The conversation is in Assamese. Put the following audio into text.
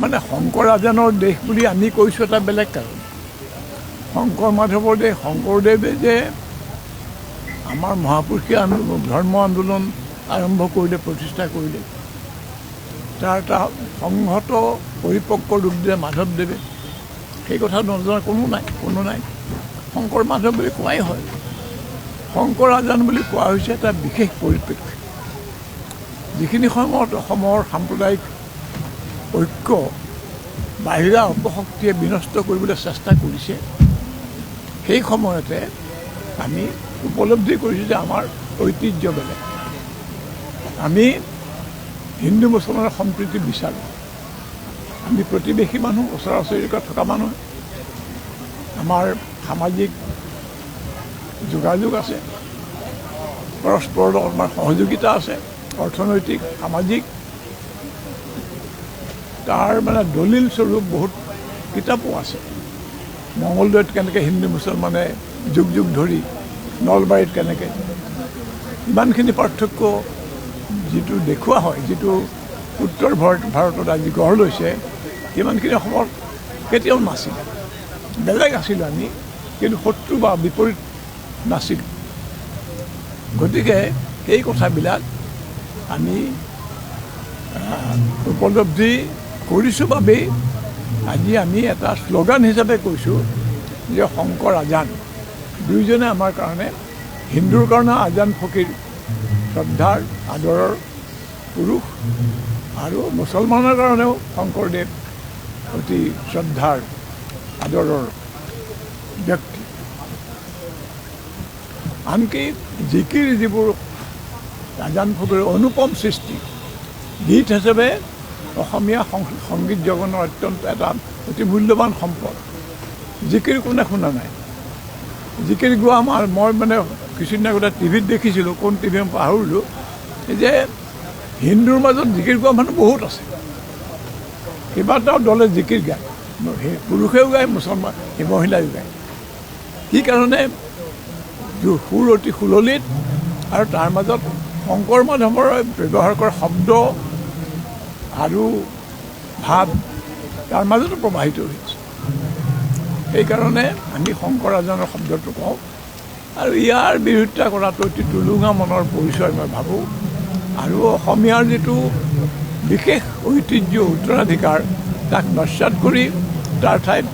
মানে শংকৰ আজানৰ দেশ বুলি আমি কৈছোঁ এটা বেলেগ কাৰণ। শংকৰ মাধৱৰ দেশ, শংকৰদেৱে যে আমাৰ মহাপুৰুষীয় ধৰ্ম আন্দোলন আৰম্ভ কৰিলে, প্ৰতিষ্ঠা কৰিলে, তাৰ এটা সংহত পৰিপক্ক ৰূপ দিলে মাধৱদেৱে। সেই কথা নজনা কোনো নাই। শংকৰ মাধৱ বুলি কোৱাই হয়। শংকৰ আজান বুলি কোৱা হৈছে এটা বিশেষ পৰিপ্ৰেক্ষি। যিখিনি সময়ত অসমৰ সাম্প্ৰদায়িক ঐক্য বাহিৰা অপশক্তিয়ে বিনষ্ট কৰিবলৈ চেষ্টা কৰিছে, সেই সময়তে আমি উপলব্ধি কৰিছোঁ যে আমাৰ ঐতিহ্য বেলেগ। আমি হিন্দু মুছলমানৰ সম্প্ৰীতি বিচাৰোঁ। আমি প্ৰতিবেশী মানুহ, ওচৰা ওচৰিকৈ থকা মানুহ। আমাৰ সামাজিক যোগাযোগ আছে, পৰস্পৰৰ লগত আমাৰ সহযোগিতা আছে, অৰ্থনৈতিক, সামাজিক। তাৰ মানে দলিল স্বৰূপ বহুত কিতাপো আছে। মঙলদৈত কেনেকৈ হিন্দু মুছলমানে যুগ যুগ ধৰি, নলবাৰীত কেনেকৈ, ইমানখিনি পাৰ্থক্য যিটো দেখুওৱা হয়, যিটো উত্তৰ ভাৰতত আজি গঢ় লৈছে, সিমানখিনি অসমত কেতিয়াও নাছিল। বেলেগ আছিলোঁ আমি, কিন্তু শত্ৰু বা বিপৰীত নাছিল। গতিকে সেই কথাবিলাক আমি উপলব্ধি কৰিছোঁ বাবেই আজি আমি এটা শ্লোগান হিচাপে কৈছোঁ যে শংকৰ আজান। দুয়োজনে আমাৰ কাৰণে, হিন্দুৰ কাৰণে আজান ফকীৰ শ্ৰদ্ধাৰ আদৰৰ পুৰুষ, আৰু মুছলমানৰ কাৰণেও শংকৰদেৱ অতি শ্ৰদ্ধাৰ আদৰৰ ব্যক্তি। আনকি জিকিৰ যিবোৰ আজান ফকীৰৰ অনুপম সৃষ্টি, গীত হিচাপে অসমীয়া সংগীত জগতৰ অত্যন্ত এটা অতি মূল্যৱান সম্পদ। জিকিৰ কোনে শুনা নাই? জিকিৰ গোৱা মই মানে কিছুদিন আগতে টিভিত দেখিছিলোঁ, কোন টিভি পাহৰিলোঁ, যে হিন্দুৰ মাজত জিকিৰ গোৱা মানুহ বহুত আছে। কেইবাটাও দলে জিকিৰ গায়, পুৰুষেও গায়, মুছলমান মহিলাইও গায়। কি কাৰণে? সুৰ অতি সুললিত, আৰু তাৰ মাজত শংকৰ মাধৱৰ ব্যৱহাৰ কৰা শব্দ আৰু ভাৱ তাৰ মাজতো প্ৰবাহিত হৈছে। সেইকাৰণে আমি শংকৰ আজানৰ শব্দটো কওঁ, আৰু ইয়াৰ বিৰোধিতা কৰাটো অতি টুলুঙা মনৰ পৰিচয় মই ভাবোঁ। আৰু অসমীয়াৰ যিটো বিশেষ ঐতিহ্য, উত্তৰাধিকাৰ, তাক নস্যাৎ কৰি তাৰ ঠাইত